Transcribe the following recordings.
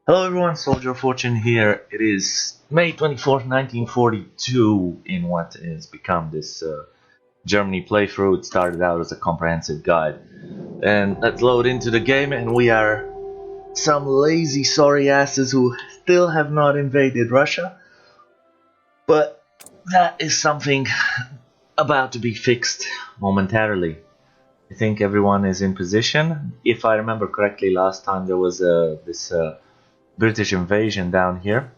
Hello everyone, Soldier of Fortune here. It is May 24th, 1942 in what has become this Germany playthrough. It started out as a comprehensive guide. And let's load into the game, and we are some lazy sorry asses who still have not invaded Russia. But that is something about to be fixed momentarily. I think everyone is in position. If I remember correctly, last time there was this British invasion down here.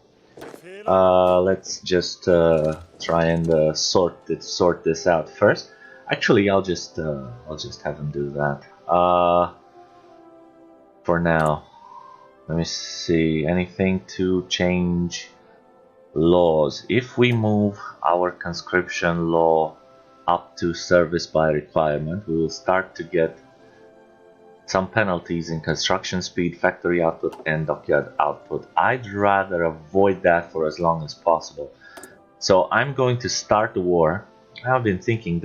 Let's just try and sort this out first. Actually, I'll just have him do that. For now, let me see. Anything to change laws? If we move our conscription law up to service by requirement, we will start to get some penalties in construction speed, factory output, and dockyard output. I'd rather avoid that for as long as possible. So I'm going to start the war. I've been thinking, what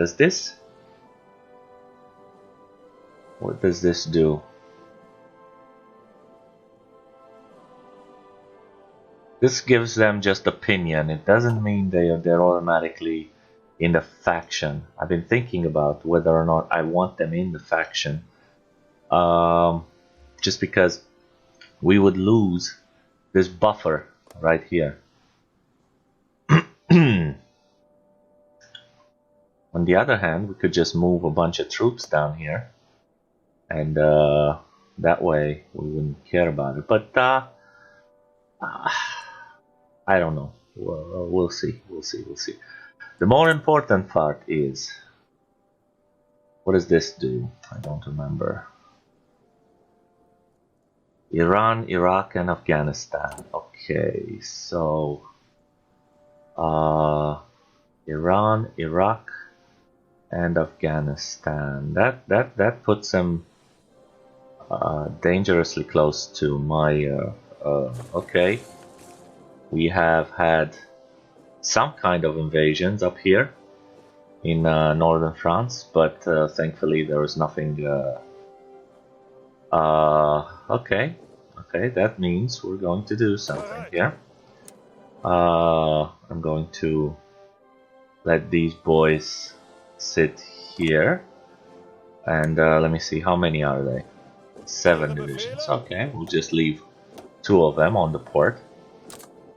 does this do? This gives them just opinion. It doesn't mean they're automatically in the faction. I've been thinking about whether or not I want them in the faction. Just because we would lose this buffer right here. On the other hand, we could just move a bunch of troops down here, and that way we wouldn't care about it. But I don't know. We'll see. We'll see. The more important part is, what does this do? I don't remember. Iran, Iraq, and Afghanistan. Okay, so Iran, Iraq, and Afghanistan. That puts them dangerously close to my. Okay, we have had some kind of invasions up here in northern France, but thankfully there was nothing. Okay, that means we're going to do something here. I'm going to let these boys sit here, and let me see, how many are they? 7 divisions. Okay, we'll just leave 2 of them on the port,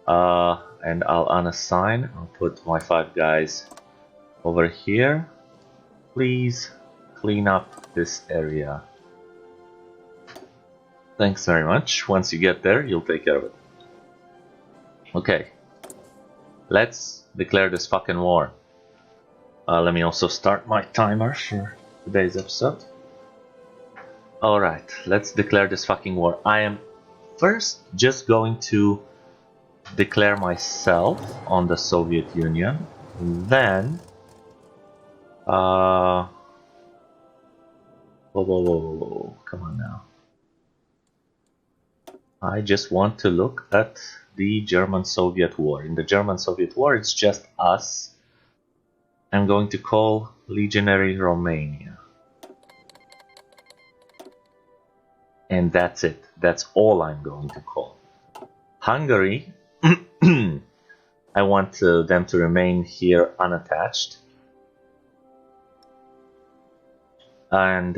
and I'll unassign. I'll put my 5 guys over here. Please clean up this area. Thanks very much. Once you get there, you'll take care of it. Okay, let's declare this fucking war. Let me also start my timer for today's episode. Alright, let's declare this fucking war. I am first just going to declare myself on the Soviet Union. Then whoa, come on now. I just want to look at the German-Soviet War. In the German-Soviet War, it's just us. I'm going to call Legionary Romania. And that's it. That's all I'm going to call. Hungary, I want them to remain here unattached. And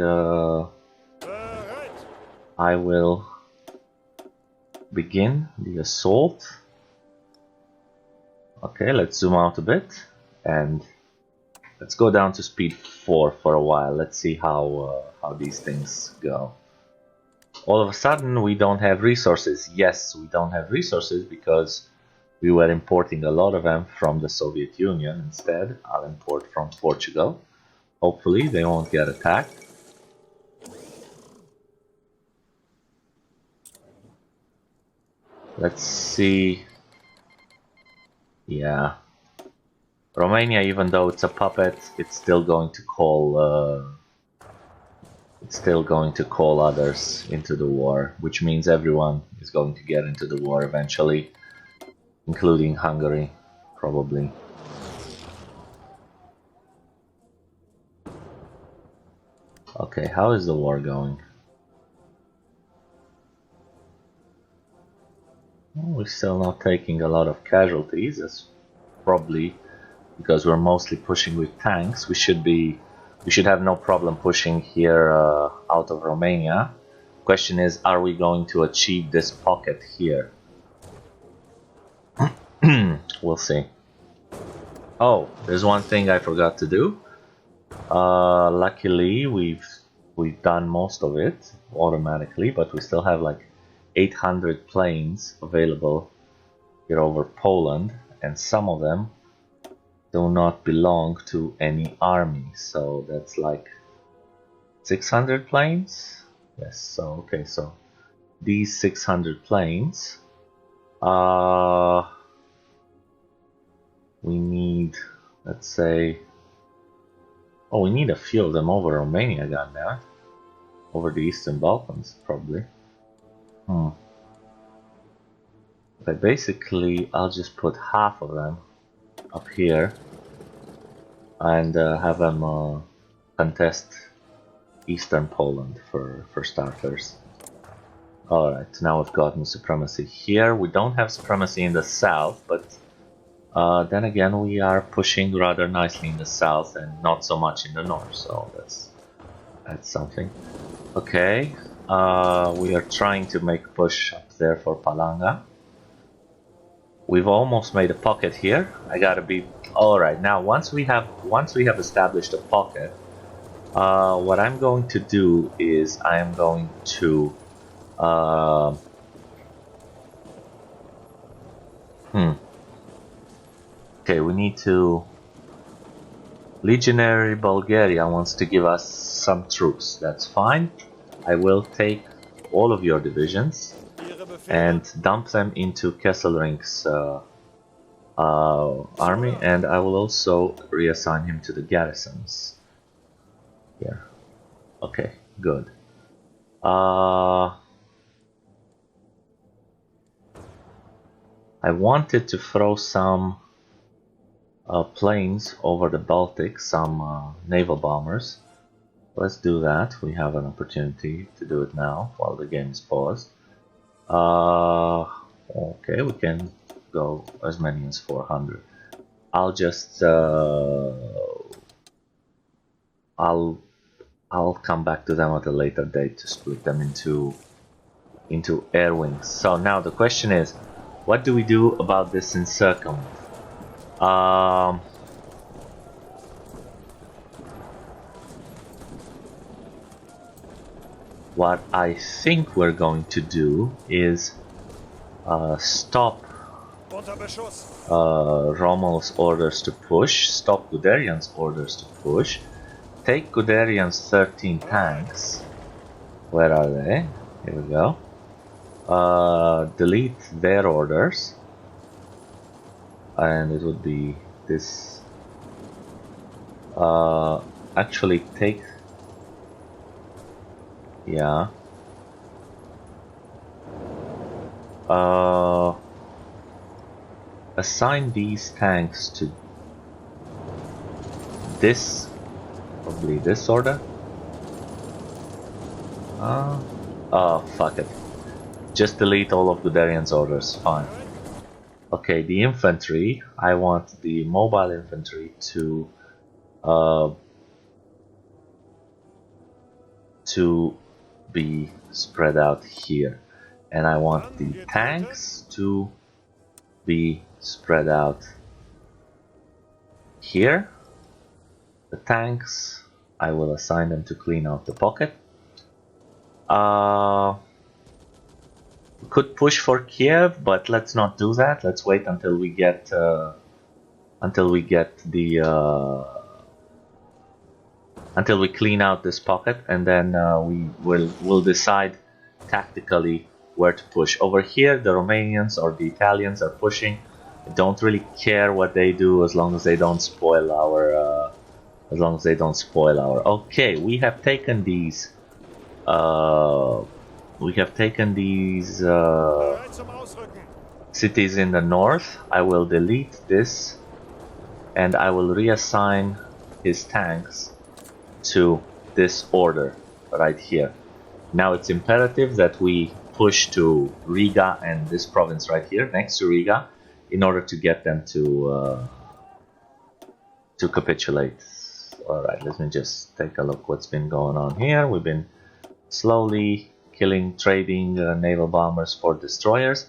I will begin the assault. Okay, let's zoom out a bit and let's go down to speed 4 for a while. Let's see how these things go. All of a sudden we don't have resources. Yes, we don't have resources because we were importing a lot of them from the Soviet Union. Instead, I'll import from Portugal. Hopefully they won't get attacked. Let's see. Yeah, Romania, even though it's a puppet, it's still going to call others into the war, which means everyone is going to get into the war eventually, including Hungary, probably. Okay, how is the war going? We're still not taking a lot of casualties. That's probably because we're mostly pushing with tanks. We should have no problem pushing here out of Romania. Question is, are we going to achieve this pocket here? We'll see. Oh, there's one thing I forgot to do. Luckily, we've done most of it automatically, but we still have like 800 planes available here over Poland, and some of them do not belong to any army. So that's like 600 planes. Yes. So okay. So these 600 planes. We need, let's say, oh, we need a few of them over Romania, goddamn. Over the Eastern Balkans, probably. But basically, I'll just put half of them up here and have them contest Eastern Poland for starters. Alright, now we've gotten supremacy here. We don't have supremacy in the south, but then again, we are pushing rather nicely in the south and not so much in the north, so that's something. Okay, we are trying to make a push up there for Palanga. We've almost made a pocket here. I gotta be alright. Now, once we have established a pocket, what I'm going to do is I am going to okay, we need to... Legionary Bulgaria wants to give us some troops. That's fine. I will take all of your divisions and dump them into Kesselring's army, and I will also reassign him to the garrisons. Here. Okay, good. I wanted to throw some planes over the Baltic, some naval bombers. Let's do that. We have an opportunity to do it now while the game is paused. Okay, we can go as many as 400. I'll just I'll come back to them at a later date to split them into air wings. So now the question is, what do we do about this encirclement? What I think we're going to do is stop Rommel's orders to push, stop Guderian's orders to push, take Guderian's 13 tanks. Where are they? Here we go. Delete their orders, and it would be this. Actually take, yeah. Assign these tanks to this, probably this order. Oh, fuck it. Just delete all of Guderian's orders, fine. Okay, the infantry, I want the mobile infantry to be spread out here, and I want the tanks to be spread out here. The tanks, I will assign them to clean out the pocket. We could push for Kiev, but let's not do that. Let's wait until we get the until we clean out this pocket, and then we'll decide tactically where to push. Over here, the Romanians or the Italians are pushing. I don't really care what they do as long as they don't spoil our. Okay, we have taken these. Cities in the north. I will delete this, and I will reassign his tanks to this order right here. Now it's imperative that we push to Riga and this province right here next to Riga in order to get them to capitulate. Alright, let me just take a look what's been going on here. We've been slowly killing trading naval bombers for destroyers.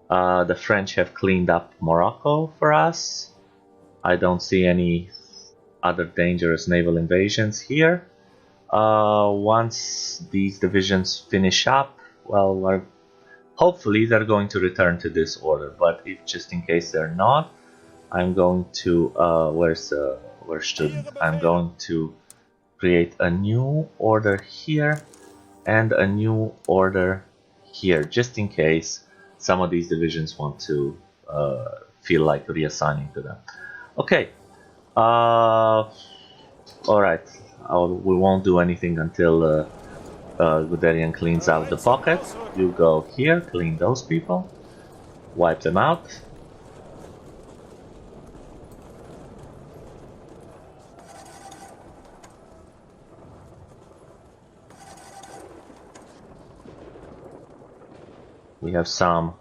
The French have cleaned up Morocco for us. I don't see any other dangerous naval invasions here. Once these divisions finish up, well, hopefully they're going to return to this order, but if just in case they're not, I'm going to where's student? I'm going to create a new order here and a new order here, just in case some of these divisions want to feel like reassigning to them. Okay. Alright. We won't do anything until Guderian cleans out the pocket. You go here, clean those people, wipe them out. We have some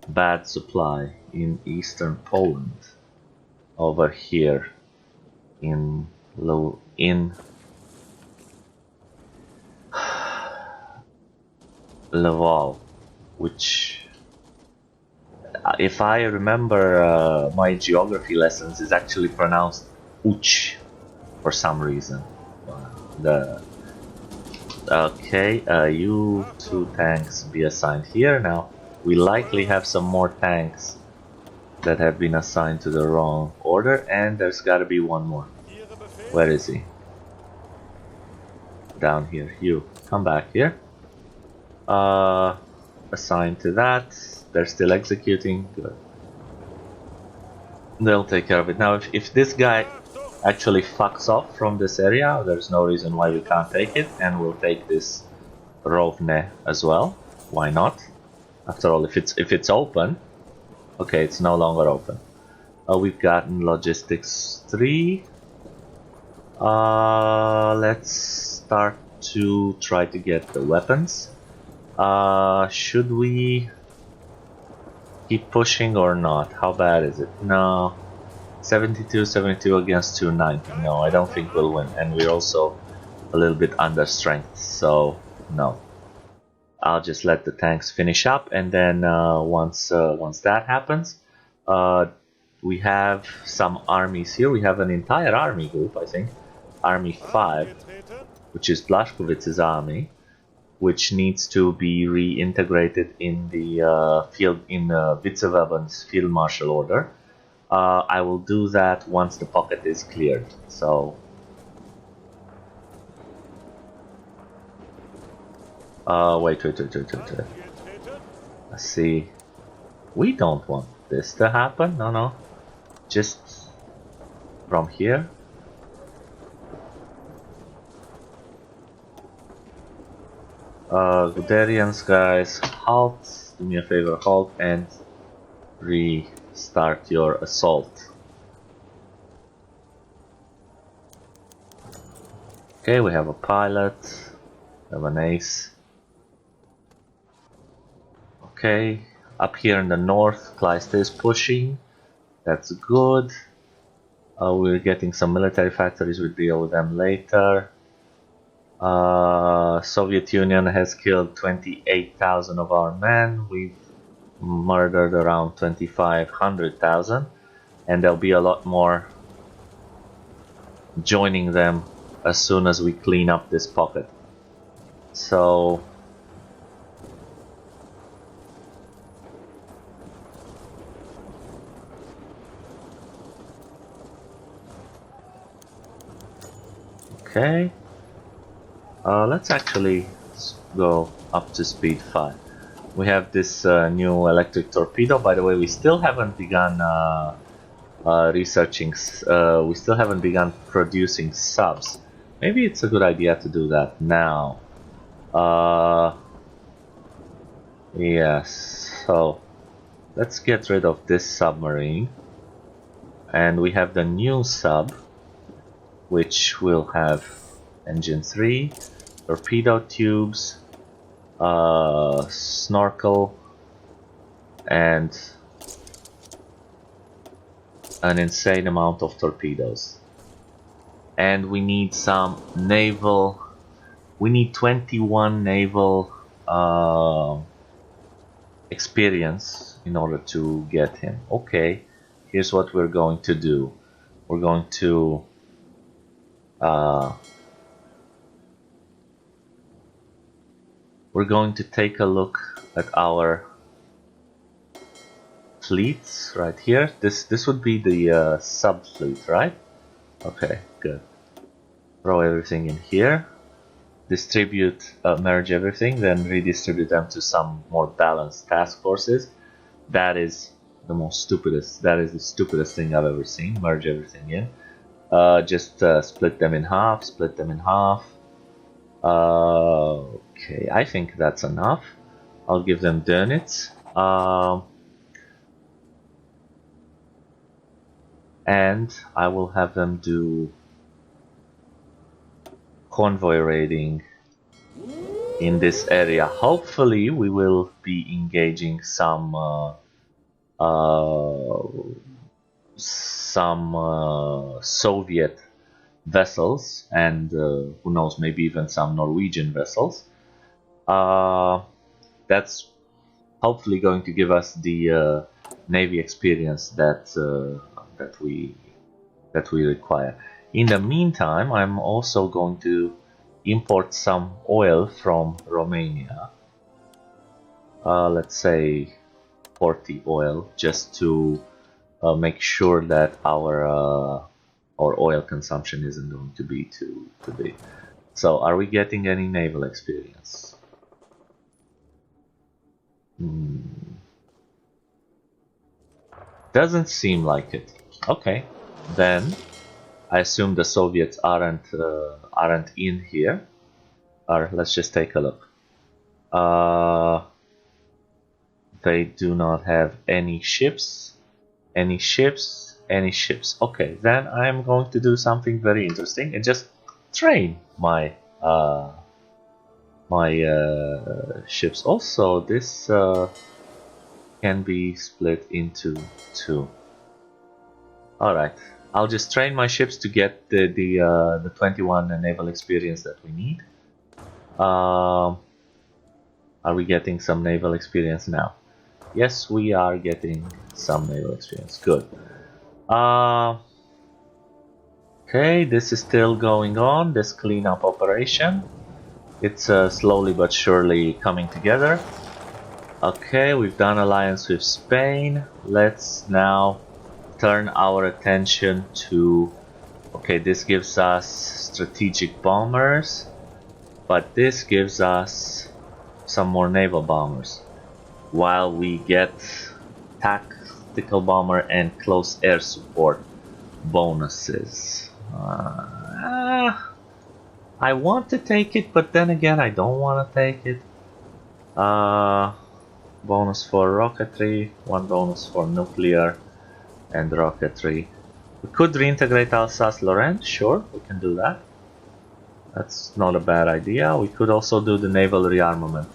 bad supply in eastern Poland over here in Lvov, which, if I remember my geography lessons, is actually pronounced Uch for some reason. Okay, you two tanks be assigned here. Now we likely have some more tanks that have been assigned to the wrong order, and there's gotta be one more. Where is he? Down here. You come back here. Assigned to that. They're still executing. Good. They'll take care of it. Now if this guy actually fucks off from this area, there's no reason why we can't take it, and we'll take this Rovne as well. Why not? After all, if it's open. Okay, it's no longer open. We've gotten logistics 3. Let's start to try to get the weapons. Should we keep pushing or not? How bad is it? No. 72 against 290. No, I don't think we'll win, and we're also a little bit under strength, so no. I'll just let the tanks finish up, and then once that happens, we have some armies here. We have an entire army group, I think, Army 5, which is Blaszkowicz's army, which needs to be reintegrated in the Vizeweben's field marshal order. I will do that once the pocket is cleared. So, wait. Let's see. We don't want this to happen. No. Just from here. Guderians, guys, halt. Do me a favor, halt and restart your assault. Okay, we have a pilot, we have an ace. Okay, up here in the north, Kleist is pushing. That's good. We're getting some military factories, we'll deal with them later. Soviet Union has killed 28,000 of our men. We've murdered around 2,500,000, and there'll be a lot more joining them as soon as we clean up this pocket. So okay, let's actually go up to speed 5. We have this new electric torpedo. By the way, we still haven't begun researching, we still haven't begun producing subs. Maybe it's a good idea to do that now. Yes, so let's get rid of this submarine. And we have the new sub, which will have engine 3, torpedo tubes, snorkel, and an insane amount of torpedoes. And we need some naval. We need 21 naval experience in order to get him. Okay, here's what we're going to do. We're going to take a look at our fleets right here. This would be the sub fleet, right? Okay, good. Throw everything in here. Distribute, merge everything, then redistribute them to some more balanced task forces. That is the most stupidest. That is the stupidest thing I've ever seen. Merge everything in. Just split them in half. Split them in half. Okay, I think that's enough. I'll give them units. And I will have them do convoy raiding in this area. Hopefully we will be engaging some Soviet vessels, and who knows, maybe even some Norwegian vessels. That's hopefully going to give us the Navy experience that we require. In the meantime, I'm also going to import some oil from Romania. Let's say 40 oil, just to make sure that our oil consumption isn't going to be too big. So, are we getting any naval experience? Doesn't seem like it. Okay, then I assume the Soviets aren't in here. Or let's just take a look. They do not have any ships. Any ships? Any ships? Okay, then I'm going to do something very interesting and just train my ships. Also, this can be split into two. All right. I'll just train my ships to get the 21 naval experience that we need. Are we getting some naval experience now? Yes, we are getting some naval experience. Good. Okay, this is still going on, this cleanup operation. It's slowly but surely coming together. Okay, we've done alliance with Spain. Let's now turn our attention to... Okay, this gives us strategic bombers, but this gives us some more naval bombers, while we get tactical bomber and close air support bonuses. I want to take it, but then again I don't want to take it. Bonus for rocketry, one bonus for nuclear and rocketry. We could reintegrate Alsace-Lorraine, sure, we can do that. That's not a bad idea. We could also do the naval rearmament.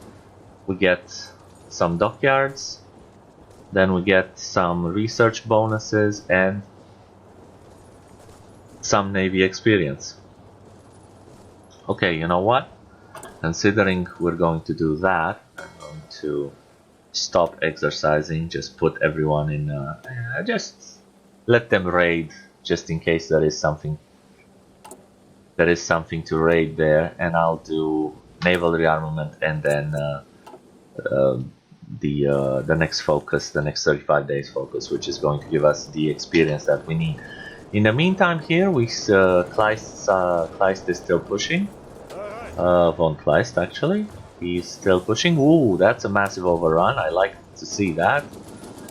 We get some dockyards, then we get some research bonuses and some Navy experience. Okay, you know what? Considering we're going to do that, I'm going to stop exercising, just put everyone in, just let them raid, just in case there is something to raid there, and I'll do naval rearmament and then the next focus, the next 35 days focus, which is going to give us the experience that we need. In the meantime, here Kleist is still pushing. Von Kleist, actually, he's still pushing. Ooh, that's a massive overrun. I like to see that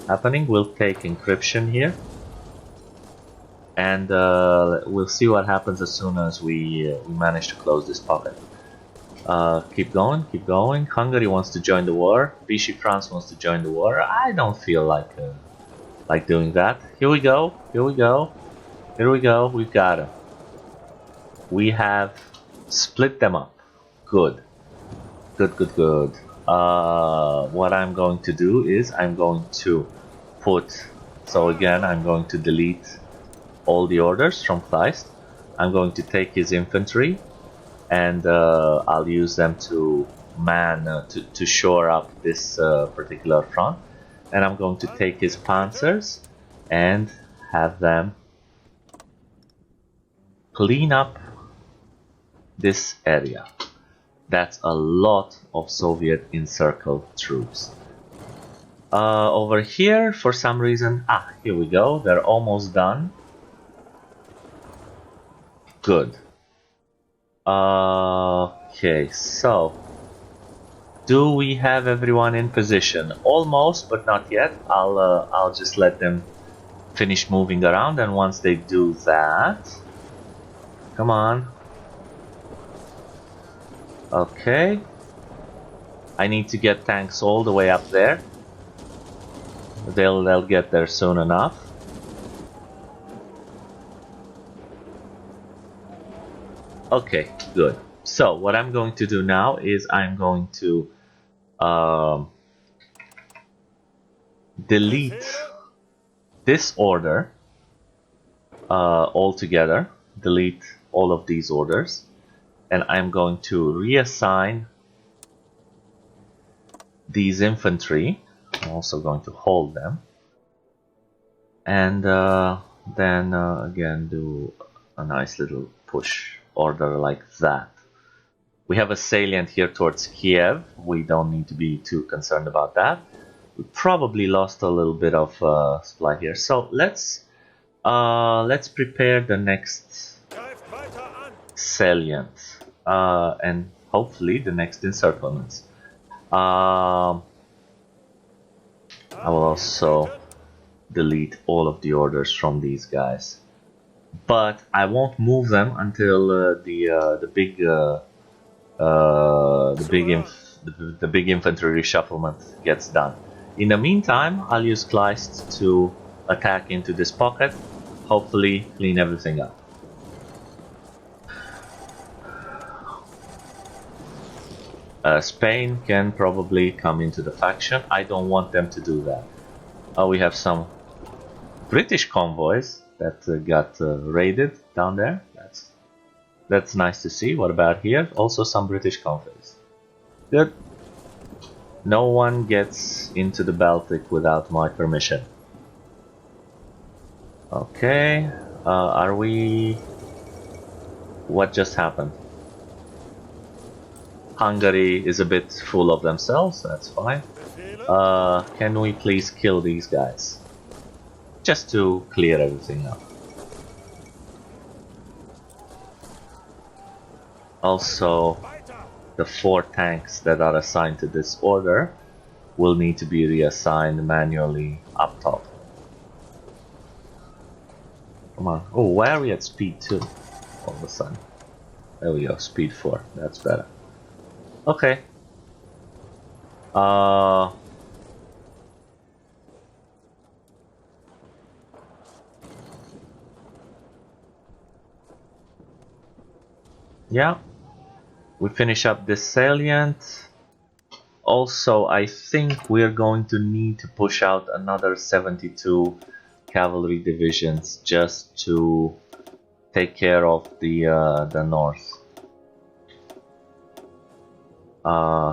happening. We'll take encryption here, and we'll see what happens as soon as we manage to close this pocket. Keep going, keep going. Hungary wants to join the war. Vichy France wants to join the war. I don't feel like doing that. Here we go. Here we go. Here we go. We've got them. We have split them up. Good. Good, good, good. What I'm going to do is I'm going to put... So again, I'm going to delete all the orders from Kleist. I'm going to take his infantry, and I'll use them to to shore up this particular front. And I'm going to take his panzers and have them clean up this area. That's a lot of Soviet encircled troops. Over here, for some reason, here we go. They're almost done. Good. Okay, so do we have everyone in position? Almost, but not yet. I'll just let them finish moving around, and once they do that, come on. Okay. I need to get tanks all the way up there. They'll get there soon enough. Okay, good. So what I'm going to do now is I'm going to delete this order altogether. Delete all of these orders, and I'm going to reassign these infantry. I'm also going to hold them, and then again do a nice little push order like that. We have a salient here towards Kiev. We don't need to be too concerned about that. We probably lost a little bit of supply here, so let's prepare the next salient and hopefully the next encirclements. I will also delete all of the orders from these guys, but I won't move them until the big infantry reshufflement gets done. In the meantime, I'll use Kleist to attack into this pocket, hopefully clean everything up. Spain can probably come into the faction. I don't want them to do that. We have some British convoys that got raided down there. That's nice to see. What about here? Also some British convoys. Good. No one gets into the Baltic without my permission. Okay. Are we... What just happened? Hungary is a bit full of themselves, that's fine. Can we please kill these guys? Just to clear everything up. Also, the 4 tanks that are assigned to this order will need to be reassigned manually up top. Come on. Oh, why are we at speed 2 all of a sudden? There we go, speed 4, that's better. Okay. Yeah. We finish up this salient. Also, I think we're going to need to push out another 72 cavalry divisions just to take care of the north.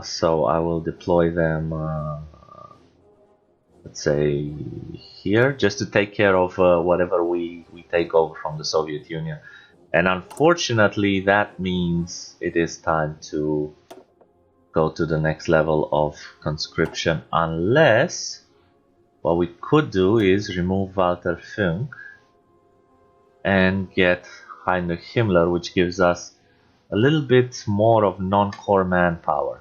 So I will deploy them, let's say here, just to take care of whatever we take over from the Soviet Union. And unfortunately, that means it is time to go to the next level of conscription, unless what we could do is remove Walter Funk and get Heinrich Himmler, which gives us a little bit more of non-core manpower.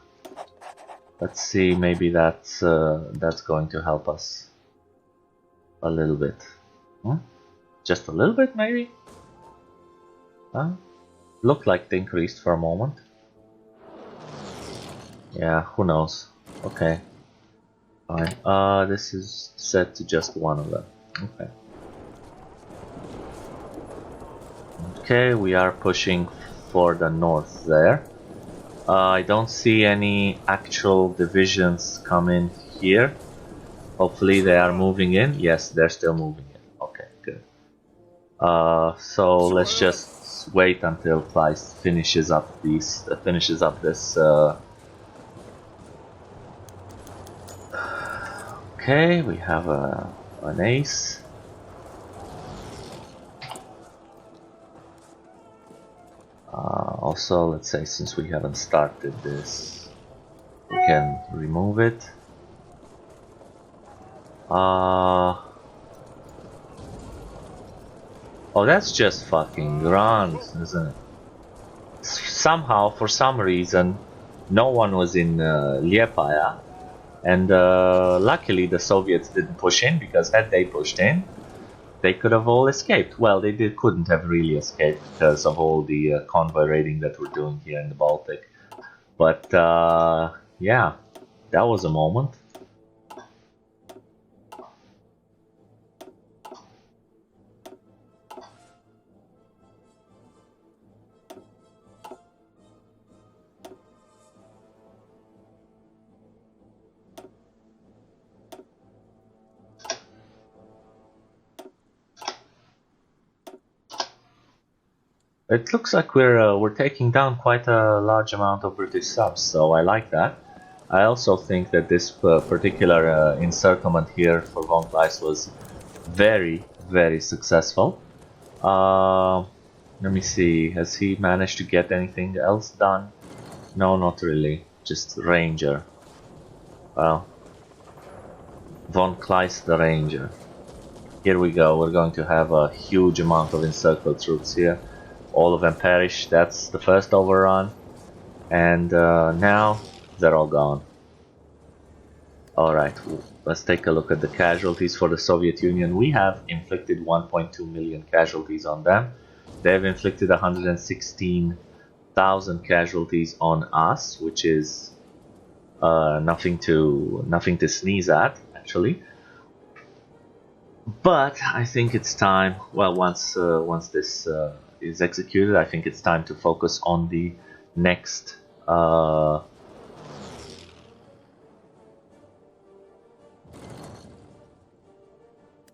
Let's see, maybe that's going to help us a little bit. Just a little bit, maybe? Looked like it increased for a moment. Yeah, who knows? Okay. Fine. This is set to just one of them. Okay. Okay, we are pushing for the north there. I don't see any actual divisions come in here. Hopefully they are moving in. Yes, they're still moving in. Okay, good. So let's just wait until Kleist finishes up this. Okay, we have an ace. Also, let's say since we haven't started this, we can remove it. Oh, that's just fucking grand, isn't it? Somehow, for some reason, no one was in Liepaja, and luckily the Soviets didn't push in, because had they pushed in, they could have all escaped. Well, they couldn't have really escaped because of all the convoy raiding that we're doing here in the Baltic. But yeah, that was a moment. It looks like we're taking down quite a large amount of British subs, so I like that. I also think that this particular encirclement here for von Kleist was very, very successful. Let me see, has he managed to get anything else done? No, not really, just Ranger. Well, von Kleist the Ranger. Here we go, we're going to have a huge amount of encircled troops here. All of them perish, that's the first overrun. And now they're all gone. Alright, let's take a look at the casualties for the Soviet Union. We have inflicted 1.2 million casualties on them. They've inflicted 116,000 casualties on us, which is nothing to sneeze at, actually. But I think it's time. Well, once this is executed, I think it's time to focus on the next.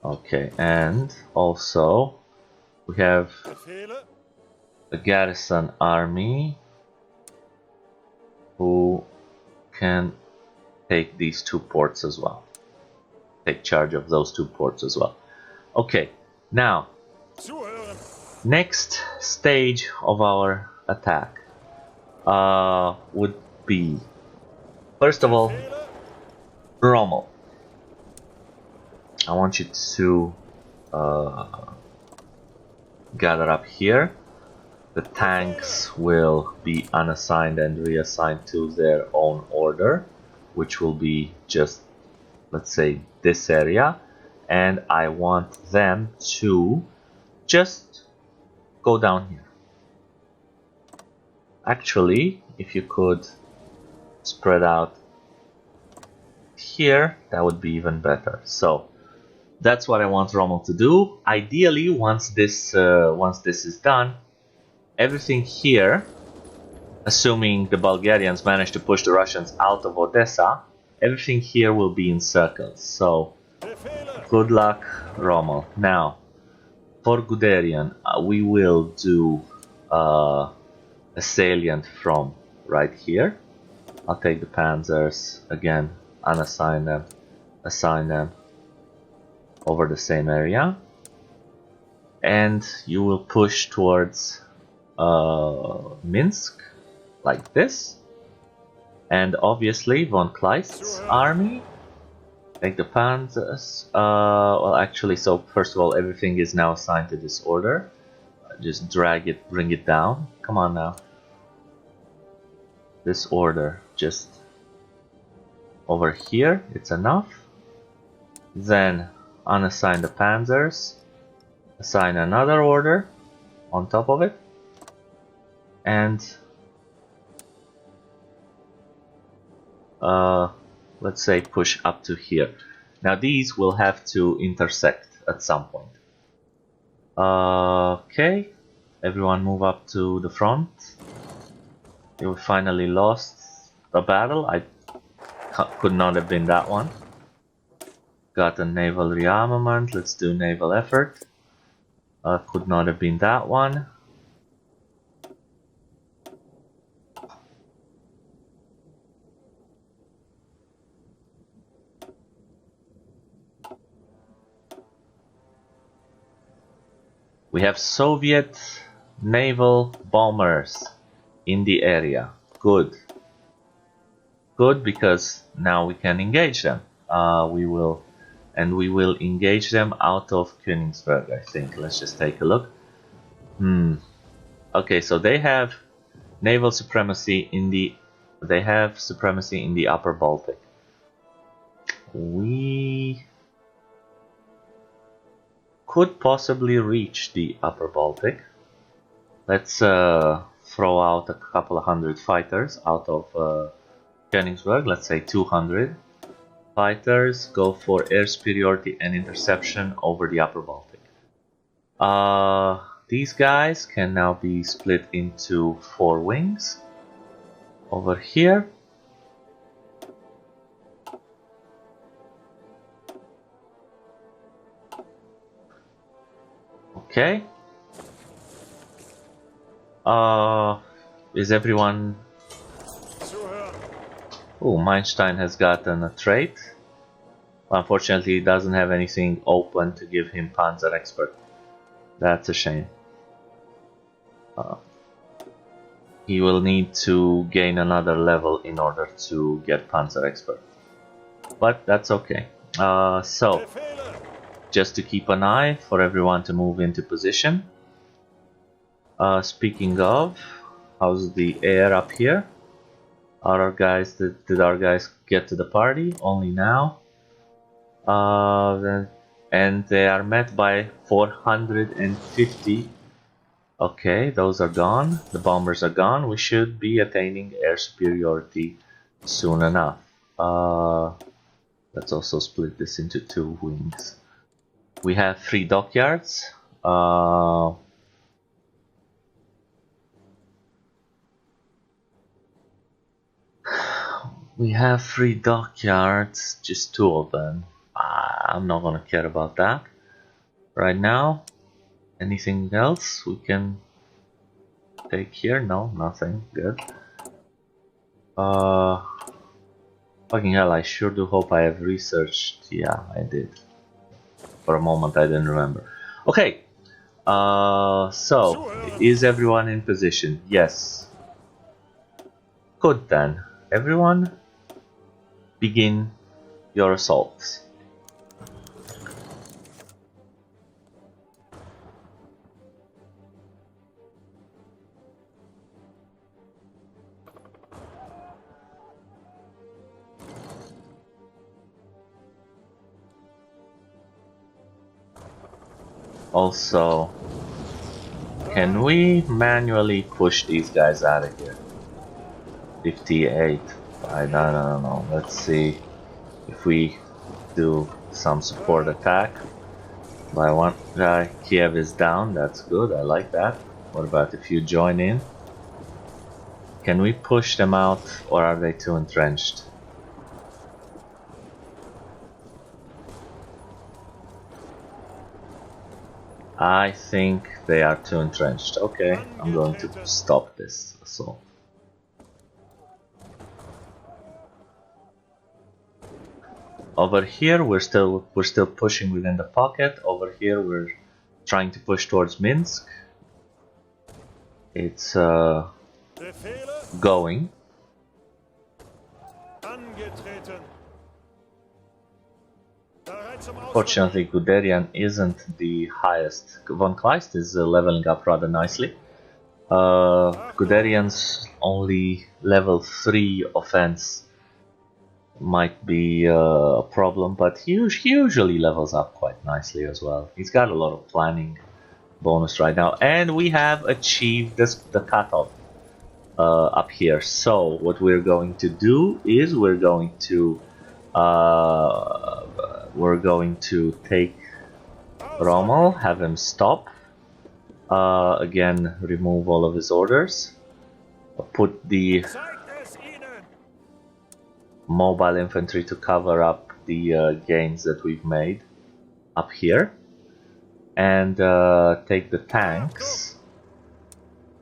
Okay, and also we have a garrison army who can take these two ports as well. Take charge of those two ports as well. Okay, now next stage of our attack would be, first of all, Rommel. I want you to gather up here. The tanks will be unassigned and reassigned to their own order, which will be just, let's say, this area. And I want them to just go down here. Actually, if you could spread out here, that would be even better. So that's what I want Rommel to do. Ideally, once this is done, everything here, assuming the Bulgarians manage to push the Russians out of Odessa, everything here will be encircled. So good luck, Rommel. Now, for Guderian, we will do a salient from right here. I'll take the panzers again, unassign them, assign them over the same area, and you will push towards Minsk like this. And obviously von Kleist's army, take the panzers. Well, actually, so first of all, everything is now assigned to this order. Just drag it, bring it down. Come on now. This order, just over here, it's enough. Then unassign the panzers, assign another order on top of it, and let's say push up to here. Now these will have to intersect at some point. Okay, everyone move up to the front. We finally lost a battle. I could not have been that one. Got a naval rearmament. Let's do naval effort. Could not have been that one. We have Soviet naval bombers in the area. Good. Good, because now we can engage them. We will engage them out of Königsberg, I think. Let's just take a look. Okay, so they have naval supremacy in the upper Baltic. We could possibly reach the upper Baltic. Let's throw out a couple of hundred fighters out of Königsberg. Let's say 200 fighters. Go for air superiority and interception over the upper Baltic. These guys can now be split into 4 wings. Over here. Okay. Is everyone... Oh, Meinstein has gotten a trait. Unfortunately, he doesn't have anything open to give him Panzer Expert. That's a shame. He will need to gain another level in order to get Panzer Expert. But that's okay. So, just to keep an eye for everyone to move into position. Speaking of, how's the air up here? Did our guys get to the party? Only now. And they are met by 450. Okay, those are gone. The bombers are gone. We should be attaining air superiority soon enough. Let's also split this into 2 wings. We have 3 dockyards. We have 3 dockyards, just 2 of them. I'm not gonna care about that right now. Anything else we can take here? No, nothing. Good. Fucking hell, I sure do hope I have researched. Yeah, I did. For a moment I didn't remember. Okay. So, is everyone in position? Yes. Good then. Everyone, begin your assaults. Also, can we manually push these guys out of here? 58. I don't know. Let's see if we do some support attack. By one guy, Kiev is down. That's good. I like that. What about if you join in? Can we push them out, or are they too entrenched? I think they are too entrenched. Okay, I'm going to stop this assault. Over here we're still pushing within the pocket. Over here we're trying to push towards Minsk. It's going. Fortunately, Guderian isn't the highest. Von Kleist is leveling up rather nicely. Guderian's only level 3 offense might be a problem, but he usually levels up quite nicely as well. He's got a lot of planning bonus right now, and we have achieved the cutoff up here. So what we're going to do is we're going to take Rommel, have him stop, again remove all of his orders, put the mobile infantry to cover up the gains that we've made up here, and take the tanks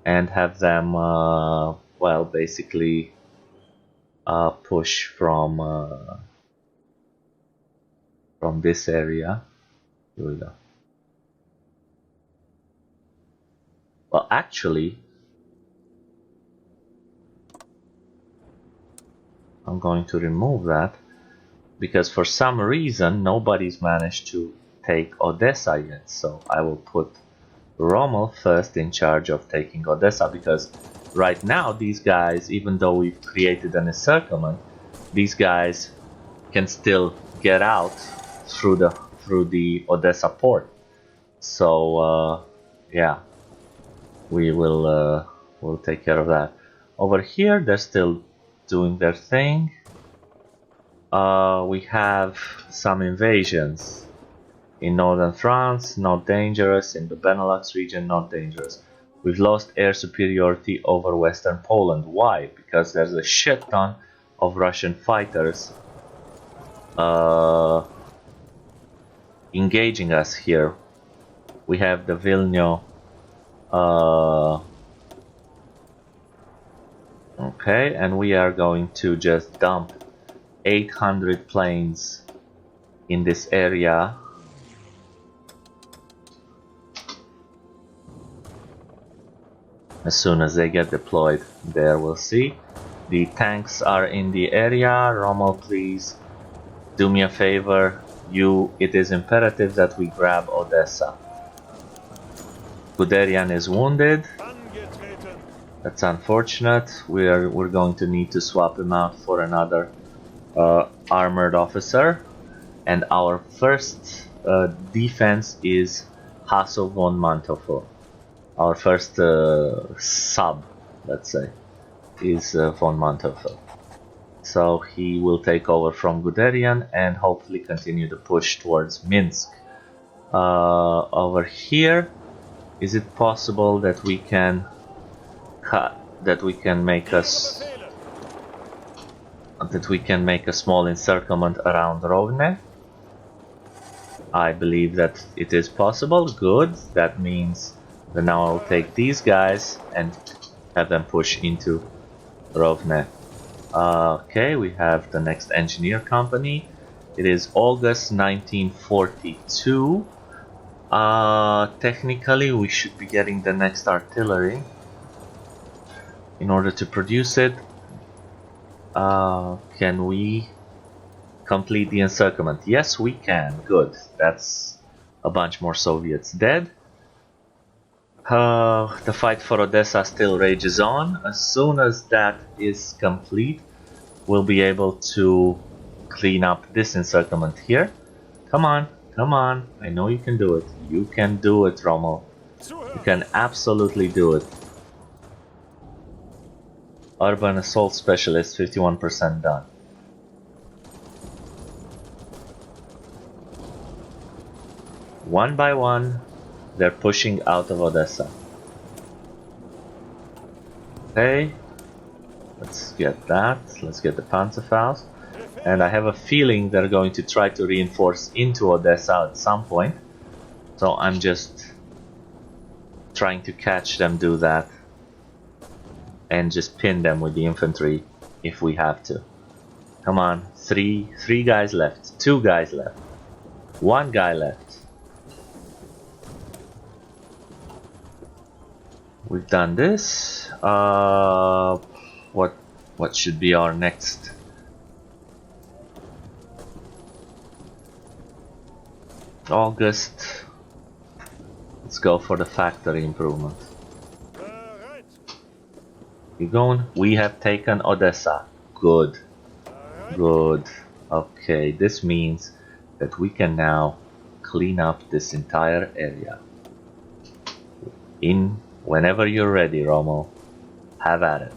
and have them, well, basically push from this area. Here we go. Well, actually, I'm going to remove that because for some reason nobody's managed to take Odessa yet. So I will put Rommel first in charge of taking Odessa, because right now these guys, even though we've created an encirclement, these guys can still get out through the Odessa port. So yeah, we will we'll take care of that. Over here they're still doing their thing. We have some invasions in northern France, not dangerous. In the Benelux region, not dangerous. We've lost air superiority over western Poland. Why? Because there's a shit ton of Russian fighters engaging us here. We have the Vilnius. Okay, and we are going to just dump 800 planes in this area. As soon as they get deployed, there we'll see. The tanks are in the area. Rommel, please do me a favor. It is imperative that we grab Odessa. Guderian is wounded. That's unfortunate. We're going to need to swap him out for another armored officer. And our first defense is Hasso von Manteuffel. Our first sub, let's say, is von Manteuffel. So he will take over from Guderian and hopefully continue the push towards Minsk. Over here, is it possible that we can make a small encirclement around Rovne? I believe that it is possible. Good. That means that now I'll take these guys and have them push into Rovne. Okay, we have the next engineer company. It is August 1942. Technically, we should be getting the next artillery in order to produce it. Can we complete the encirclement? Yes, we can. Good. That's a bunch more Soviets dead. The fight for Odessa still rages on. As soon as that is complete, we'll be able to clean up this encirclement here. Come on, come on. I know you can do it. You can do it, Rommel. You can absolutely do it. Urban Assault Specialist, 51% done. One by one, they're pushing out of Odessa. Okay, let's get that. Let's get the Panzerfaust. And I have a feeling they're going to try to reinforce into Odessa at some point. So I'm just trying to catch them do that. And just pin them with the infantry if we have to. Come on, three guys left, 2 guys left, 1 guy left. We've done this. What should be our next? August. Let's go for the factory improvement. You going? We have taken Odessa. Good. Good. Okay, this means that we can now clean up this entire area. Whenever you're ready, Rommel, have at it.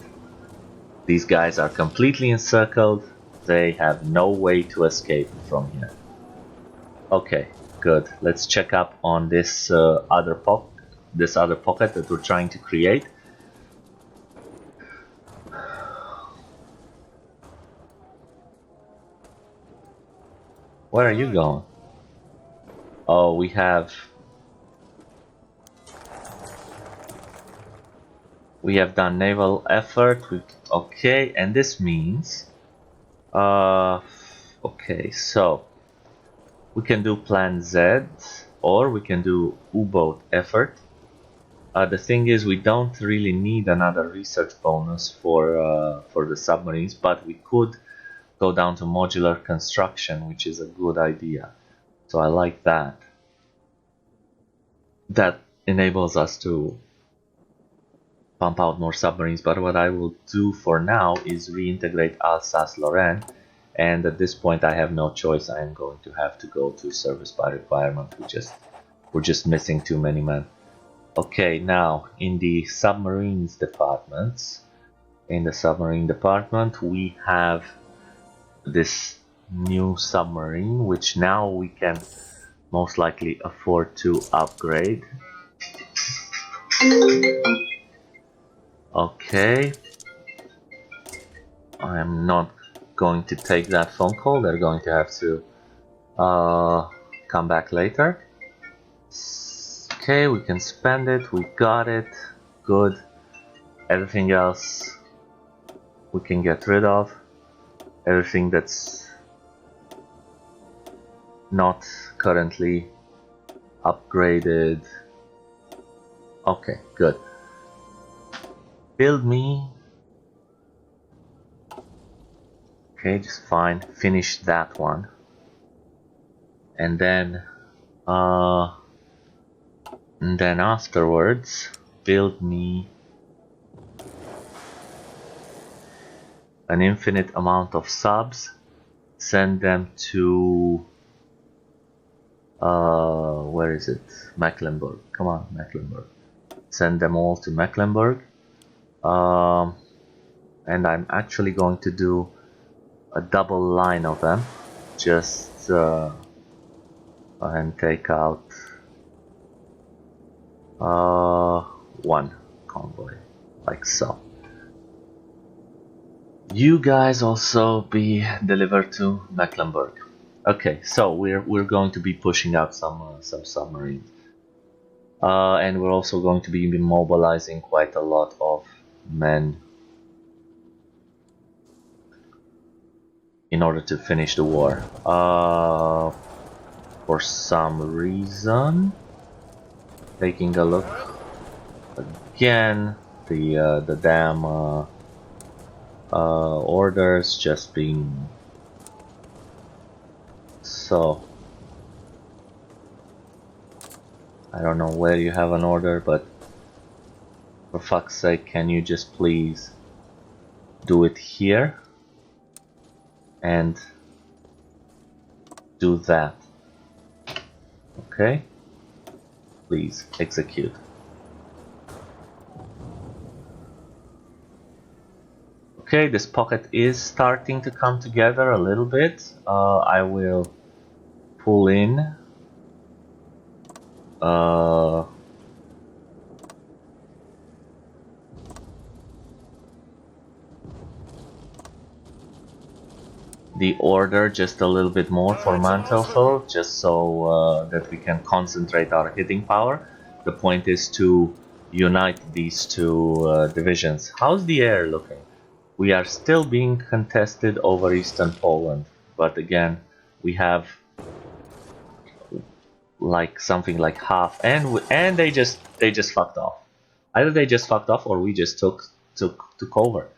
These guys are completely encircled. They have no way to escape from here. Okay, good. Let's check up on this other pocket that we're trying to create. Where are you going? Oh, we have done naval effort. Okay, and this means okay, so we can do plan Z or we can do U-boat effort. The thing is, we don't really need another research bonus for the submarines, but we could go down to modular construction, which is a good idea. So I like that. That enables us to pump out more submarines, but what I will do for now is reintegrate Alsace-Lorraine, and at this point I have no choice. I am going to have to go to service by requirement. We're just missing too many men. Okay, now in the submarines departments, in the submarine department we have this new submarine, which now we can most likely afford to upgrade. Okay, I'm not going to take that phone call. They're going to have to come back later. Okay, we can spend it. We got it. Good. Everything else we can get rid of. Everything that's not currently upgraded. Okay, good. Build me. Okay, just fine. Finish that one. And then afterwards build me an infinite amount of subs. Send them to where is it? Mecklenburg. Come on, Mecklenburg. Send them all to Mecklenburg. And I'm actually going to do a double line of them. Just and take out one convoy, like so. You guys also be delivered to Mecklenburg. Okay, so we're going to be pushing out some submarines, and we're also going to be mobilizing quite a lot of men in order to finish the war. For some reason, taking a look again, the damn orders just being so. I don't know where you have an order, but for fuck's sake, can you just please do it here and do that? Okay, please execute. Okay, this pocket is starting to come together a little bit. I will pull in the order just a little bit more for Manteuffel, just so that we can concentrate our hitting power. The point is to unite these two divisions. How's the air looking? We are still being contested over Eastern Poland, but again, we have like something like half, and they just fucked off. Either they just fucked off, or we just took over.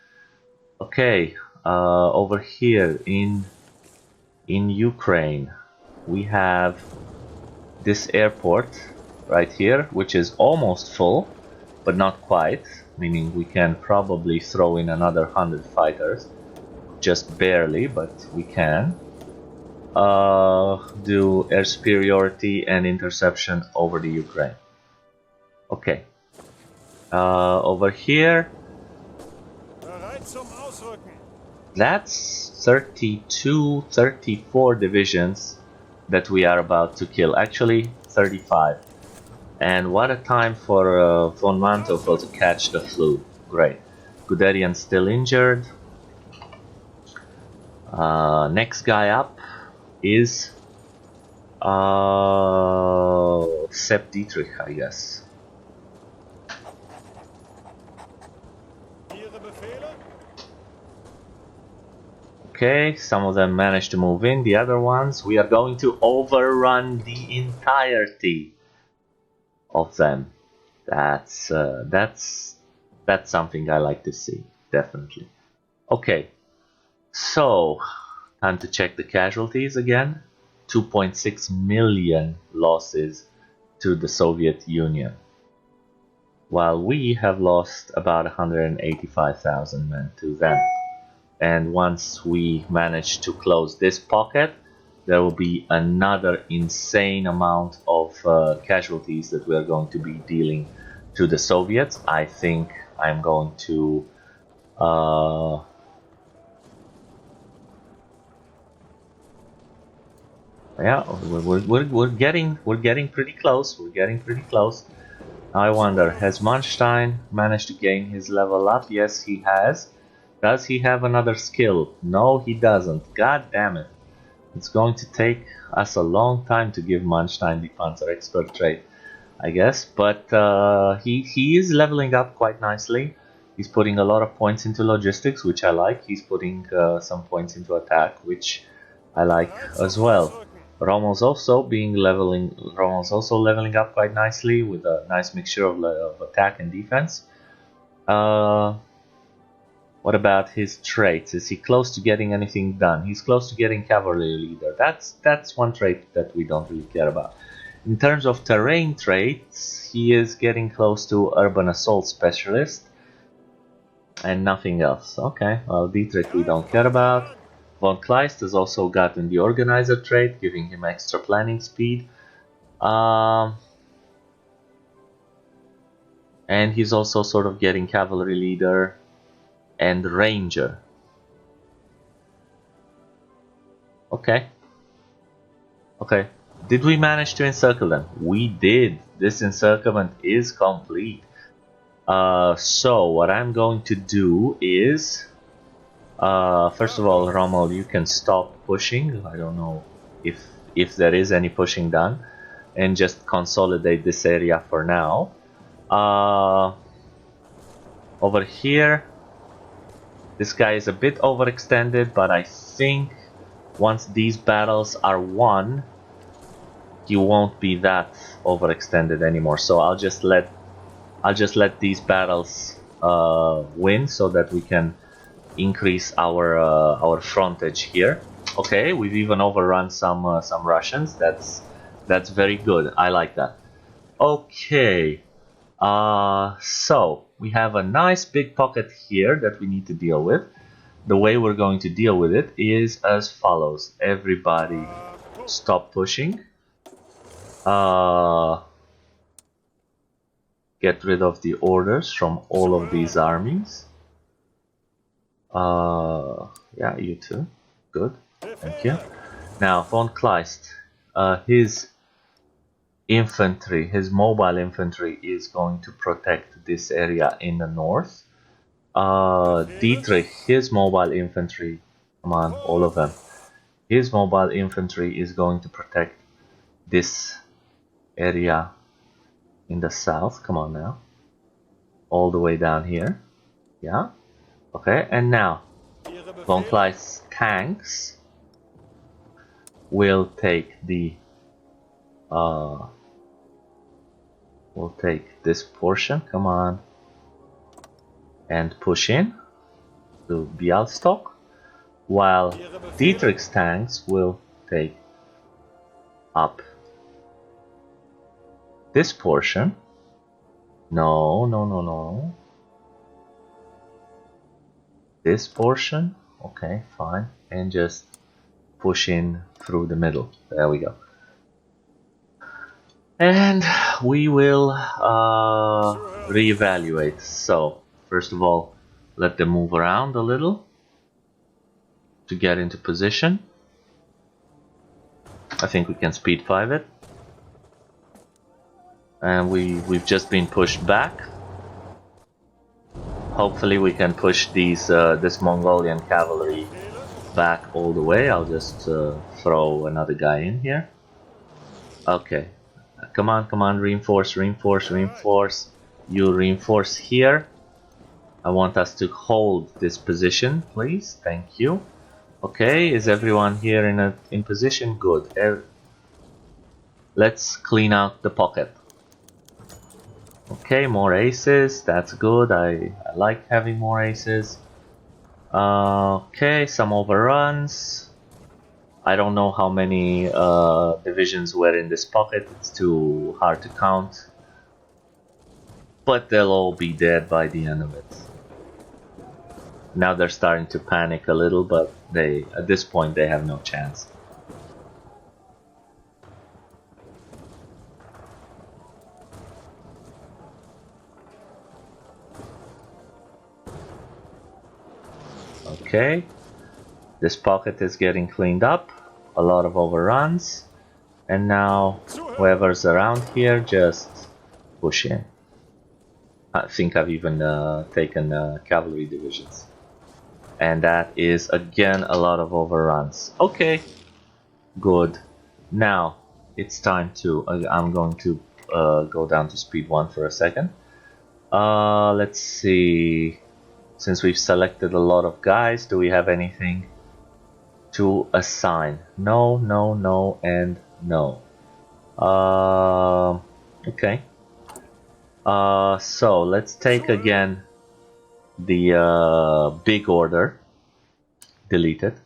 Okay, over here in Ukraine, we have this airport right here, which is almost full, but not quite. Meaning we can probably throw in another 100 fighters, just barely, but we can do air superiority and interception over the Ukraine. Okay, over here, that's 32, 34 divisions that we are about to kill. Actually, 35. And what a time for von Manteuffel to catch the flu. Great. Guderian still injured. Next guy up is Sepp Dietrich, I guess. Okay, some of them managed to move in. The other ones, we are going to overrun the entirety of them. That's something I like to see, definitely. Okay, so time to check the casualties again. 2.6 million losses to the Soviet Union, while we have lost about 185,000 men to them. And once we manage to close this pocket, there will be another insane amount of casualties that we are going to be dealing to the Soviets. I think I'm going to yeah, we're getting pretty close. We're getting pretty close. I wonder, has Manstein managed to gain his level up? Yes, he has. Does he have another skill? No, he doesn't. God damn it. It's going to take us a long time to give Manstein the Panzer Expert trait, I guess. But he is leveling up quite nicely. He's putting a lot of points into logistics, which I like. He's putting some points into attack, which I like as well. Rommel's also leveling up quite nicely with a nice mixture of attack and defense. What about his traits? Is he close to getting anything done? He's close to getting cavalry leader. That's one trait that we don't really care about. In terms of terrain traits, he is getting close to urban assault specialist and nothing else. Okay, well, Dietrich we don't care about. Von Kleist has also gotten the organizer trait, giving him extra planning speed. And he's also sort of getting cavalry leader and ranger. Okay. Okay. Did we manage to encircle them? We did. This encirclement is complete. So what I'm going to do is, first of all, Rommel, you can stop pushing. I don't know if there is any pushing done, and just consolidate this area for now. Over here, this guy is a bit overextended, but I think once these battles are won, he won't be that overextended anymore. So I'll just let these battles win, so that we can increase our frontage here. Okay, we've even overrun some Russians. That's very good. I like that. Okay, so we have a nice big pocket here that we need to deal with. The way we're going to deal with it is as follows. Everybody stop pushing. Get rid of the orders from all of these armies. Yeah, you too. Good. Thank you. Now, von Kleist, his infantry, his mobile infantry is going to protect this area in the north. Dietrich, his mobile infantry, come on, all of them. His mobile infantry is going to protect this area in the south. Come on now. All the way down here. Yeah. Okay, and now von Kleist's tanks will take the we'll take this portion, come on, and push in to Bialystok, while Dietrich's tanks will take up this portion. No. This portion, okay, fine, and just push in through the middle. There we go. And we will reevaluate. So, first of all, let them move around a little to get into position. I think we can speed 5 it. And we've just been pushed back. Hopefully we can push these this Mongolian cavalry back all the way. I'll just throw another guy in here. Okay. Come on, come on, reinforce, reinforce, reinforce. You reinforce here. I want us to hold this position, please. Thank you. Okay, is everyone here in position? Good. Let's clean out the pocket. Okay, more aces. That's good. I like having more aces. Okay, some overruns. I don't know how many divisions were in this pocket. It's too hard to count. But they'll all be dead by the end of it. Now they're starting to panic a little, but at this point they have no chance. Okay, this pocket is getting cleaned up. A lot of overruns. And now whoever's around here, just push in. I think I've even taken cavalry divisions. And that is again a lot of overruns. Okay, good. Now it's time to I'm going to go down to speed 1 for a second. Let's see, since we've selected a lot of guys, do we have anything to assign? No, no, no, and no. Okay, so let's take again the big order, delete it,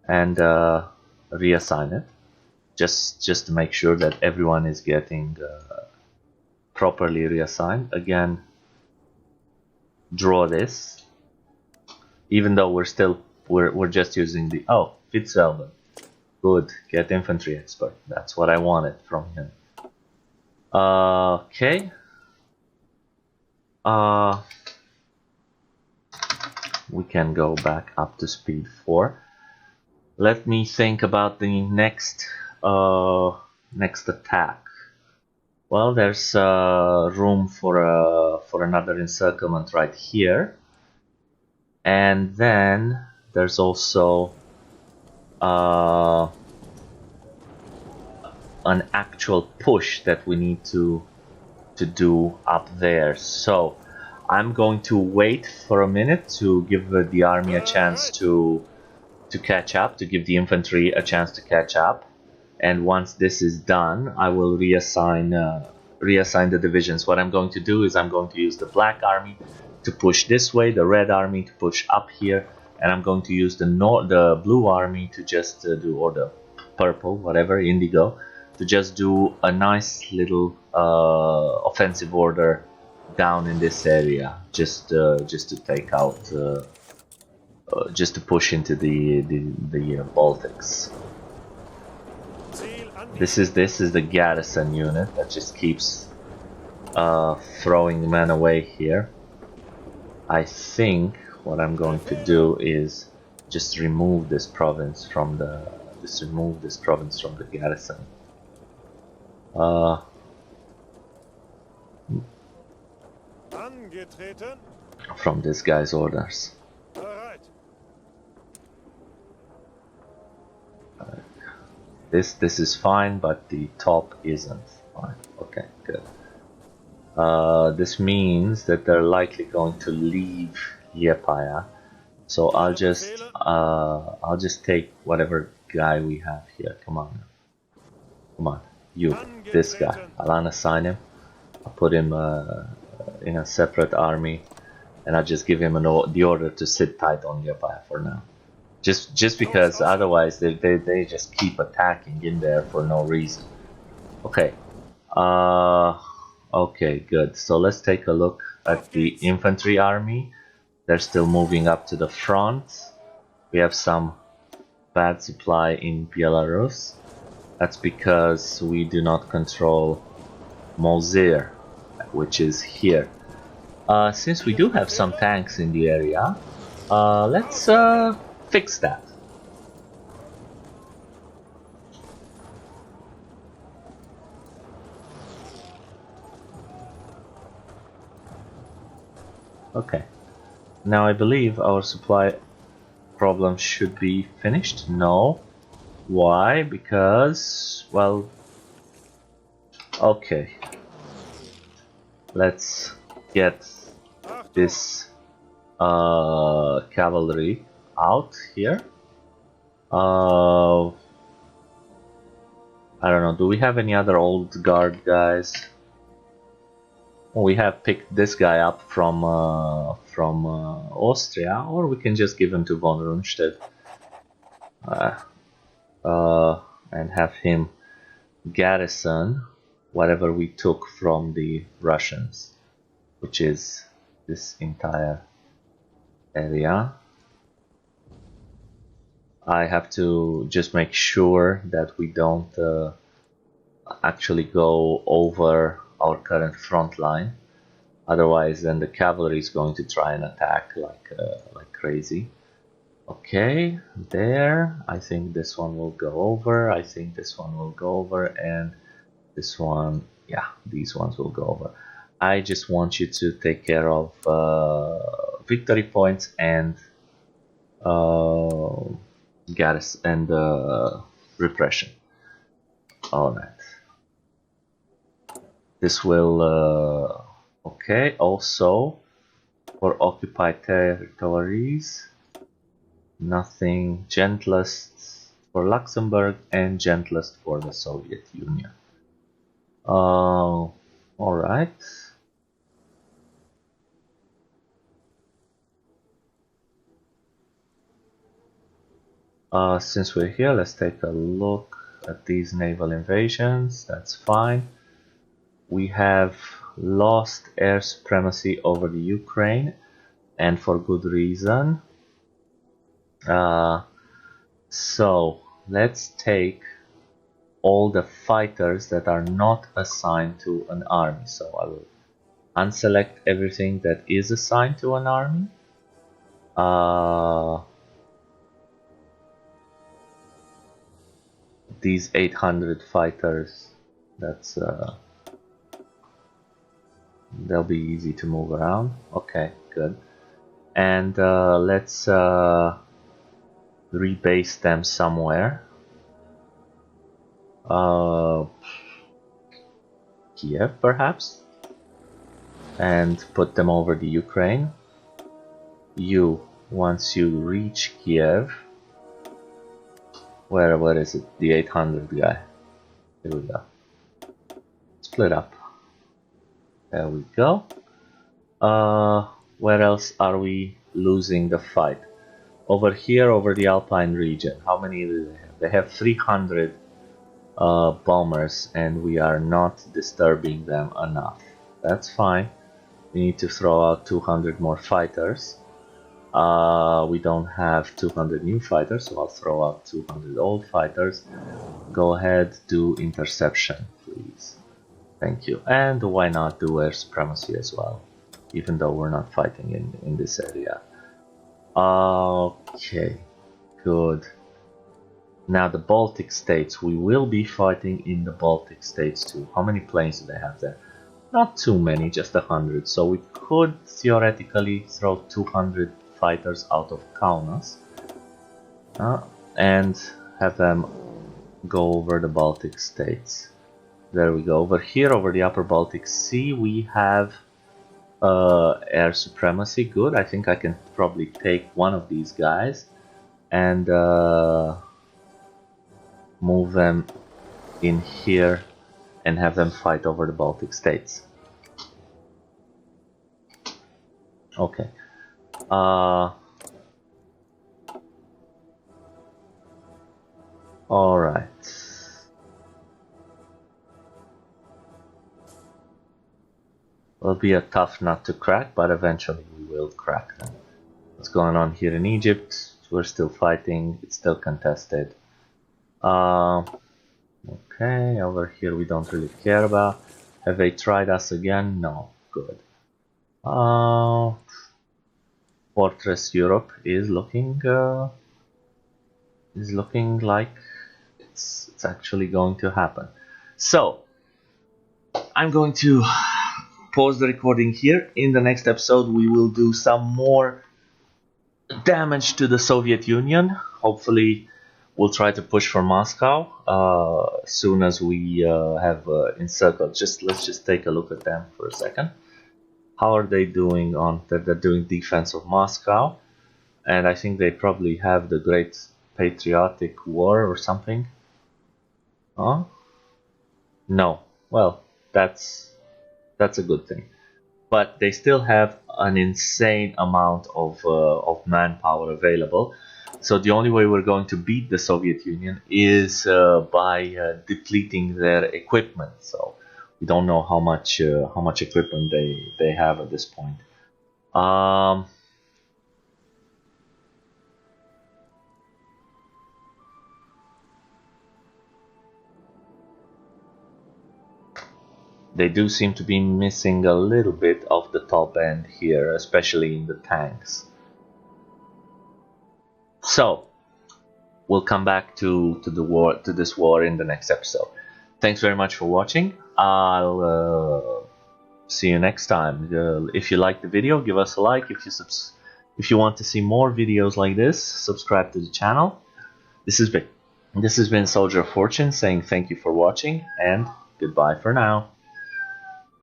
and reassign it, just to make sure that everyone is getting properly reassigned. Again, draw this, even though we're just using the Fitzalbin. Good, get infantry expert. That's what I wanted from him. Okay. We can go back up to speed 4. Let me think about the next attack. Well, there's room for another encirclement right here, and then there's also an actual push that we need to do up there. So I'm going to wait for a minute to give the army a chance to catch up, to give the infantry a chance to catch up. And once this is done, I will reassign the divisions. What I'm going to do is I'm going to use the black army to push this way, the red army to push up here, and I'm going to use the blue army to just do, or the purple, whatever, indigo, to just do a nice little offensive order down in this area, just to take out, just to push into the Baltics. This is the garrison unit that just keeps throwing men away here. I think what I'm going to do is just remove this province from the garrison. From this guy's orders. This is fine, but the top isn't fine. Okay, good. This means that they're likely going to leave Liepāja. So I'll just take whatever guy we have here. Come on, you, this guy. I'll unassign him. I'll put him in a separate army, and I'll just give him the order to sit tight on Liepāja for now. Just because otherwise they just keep attacking in there for no reason. Okay. Okay, good. So let's take a look at the infantry army. They're still moving up to the front. We have some bad supply in Belarus. That's because we do not control Mozir, which is here. Since we do have some tanks in the area, let's fix that. Okay. Now I believe our supply problem should be finished. No. Why? Because, well, Okay, let's get this cavalry out here. I don't know, do we have any other old guard guys? We have picked this guy up from Austria, or we can just give him to von Rundstedt and have him garrison whatever we took from the Russians, which is this entire area. I have to just make sure that we don't actually go over our current front line. Otherwise, then the cavalry is going to try and attack like crazy. Okay, there. I think this one will go over. I think this one will go over, and this one, yeah, these ones will go over. I just want you to take care of victory points and garrison and repression. All right. This will okay. Also, for occupied territories, nothing. Gentlest for Luxembourg and gentlest for the Soviet Union. All right. Since we're here, let's take a look at these naval invasions. That's fine. We have lost air supremacy over the Ukraine, and for good reason. So let's take all the fighters that are not assigned to an army. So I will unselect everything that is assigned to an army. These 800 fighters, that's they'll be easy to move around. Okay, good. And let's rebase them somewhere. Kiev, perhaps, and put them over the Ukraine. Once you reach Kiev, where is it? The 800 guy. Here we go. Split up. There we go. Where else are we losing the fight? Over here, over the Alpine region. How many do they have? They have 300 bombers, and we are not disturbing them enough. That's fine. We need to throw out 200 more fighters. We don't have 200 new fighters, so I'll throw out 200 old fighters. Go ahead, do interception, please. Thank you. And why not do air supremacy as well, even though we're not fighting in this area. Okay, good. Now the Baltic states, we will be fighting in the Baltic states too. How many planes do they have there? Not too many, just 100. So we could theoretically throw 200 fighters out of Kaunas and have them go over the Baltic states. There we go. Over here, over the upper Baltic Sea, we have air supremacy. Good. I think I can probably take one of these guys and move them in here and have them fight over the Baltic states. Okay. All right. Will be a tough nut to crack, but eventually we will crack them. What's going on here in Egypt? We're still fighting. It's still contested. Okay, over here we don't really care about. Have they tried us again? No. Good. Fortress Europe is looking like it's actually going to happen. So I'm going to pause the recording here. In the next episode we will do some more damage to the Soviet Union. Hopefully we'll try to push for Moscow as soon as we have encircled. Let's just take a look at them for a second. How are they doing on? They're doing defense of Moscow, and I think they probably have the Great Patriotic War or something. Huh? No. Well, that's a good thing. But they still have an insane amount of manpower available. So the only way we're going to beat the Soviet Union is by depleting their equipment. So we don't know how much equipment they have at this point. They do seem to be missing a little bit of the top end here, especially in the tanks. So we'll come back to this war in the next episode. Thanks very much for watching. I'll see you next time. If you like the video, give us a like. If you want to see more videos like this, subscribe to the channel. This has been Soldier of Fortune saying thank you for watching and goodbye for now.